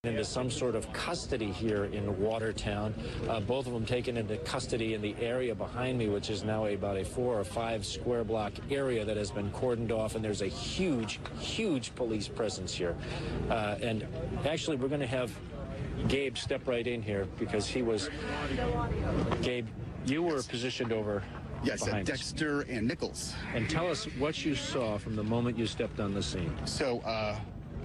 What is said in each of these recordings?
into some sort of custody here in Watertown. Both of them taken into custody in the area behind me, which is now about a 4 or 5 square block area that has been cordoned off, and there's a huge police presence here. And actually, we're going to have Gabe step right in here because he was... Gabe, you were positioned over... Yes, at Dexter and Nichols. And tell us what you saw from the moment you stepped on the scene. So,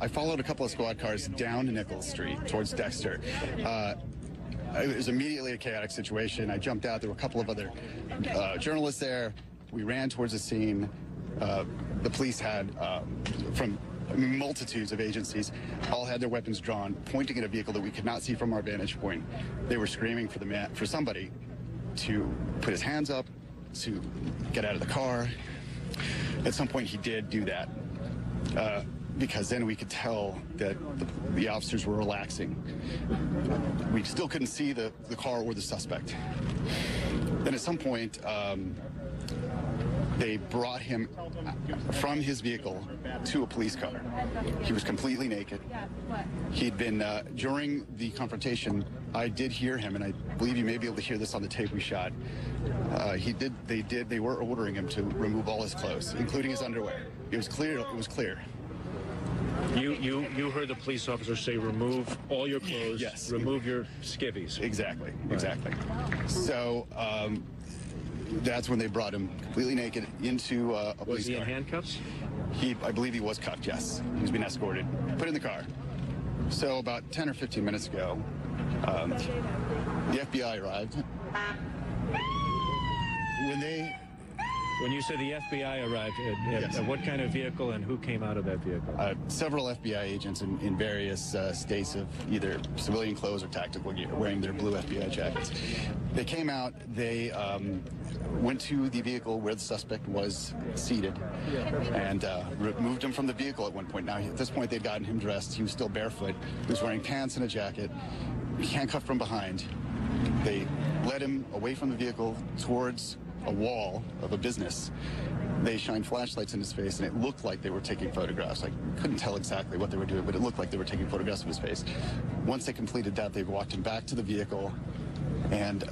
I followed a couple of squad cars down to Nichols Street towards Dexter. It was immediately a chaotic situation. I jumped out. There were a couple of other journalists there. We ran towards the scene. The police had, from multitudes of agencies, all had their weapons drawn, pointing at a vehicle that we could not see from our vantage point. They were screaming for somebody to put his hands up, to get out of the car. At some point, he did do that. Because then we could tell that the officers were relaxing. We still couldn't see the car or the suspect. Then at some point, they brought him from his vehicle to a police car. He was completely naked. He'd been, during the confrontation, I did hear him, and I believe you may be able to hear this on the tape we shot. They were ordering him to remove all his clothes, including his underwear. It was clear. You heard the police officer say, remove all your clothes, yes, remove your skivvies. Exactly, right. Exactly. So that's when they brought him completely naked into a police car. Was he in handcuffs? I believe he was cuffed, yes. He was being escorted, put in the car. So about 10 or 15 minutes ago, the FBI arrived. When you said the FBI arrived, yes. What kind of vehicle and who came out of that vehicle? Several FBI agents in various states of either civilian clothes or tactical gear, wearing their blue FBI jackets. They came out, they went to the vehicle where the suspect was seated and removed him from the vehicle at one point. Now, at this point, they'd gotten him dressed. He was still barefoot. He was wearing pants and a jacket, handcuffed from behind. They led him away from the vehicle towards a wall of a business. They shined flashlights in his face, and it looked like they were taking photographs. I couldn't tell exactly what they were doing, but it looked like they were taking photographs of his face. Once they completed that, they walked him back to the vehicle and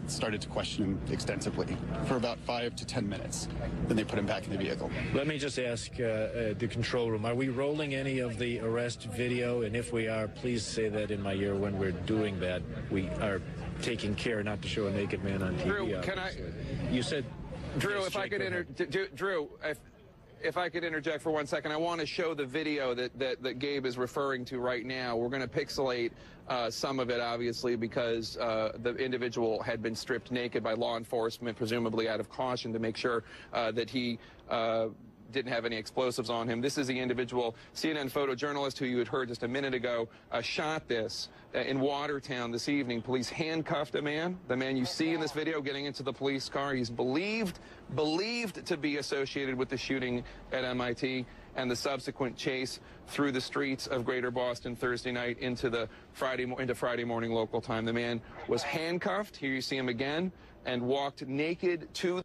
started to question him extensively for about 5 to 10 minutes. Then they put him back in the vehicle. Let me just ask the control room, are we rolling any of the arrest video? And if we are, please say that in my ear when we're doing that. We are taking care not to show a naked man on TV. Drew, can I... You said... Drew, if I could interject for 1 second, I want to show the video that Gabe is referring to right now. We're going to pixelate some of it, obviously, because the individual had been stripped naked by law enforcement, presumably out of caution to make sure that he didn't have any explosives on him. This is the individual CNN photojournalist who you had heard just a minute ago shot this in Watertown this evening. Police handcuffed a man. The man you see in this video getting into the police car. He's believed to be associated with the shooting at MIT and the subsequent chase through the streets of Greater Boston Thursday night into Friday morning local time. The man was handcuffed. Here you see him again, and walked naked to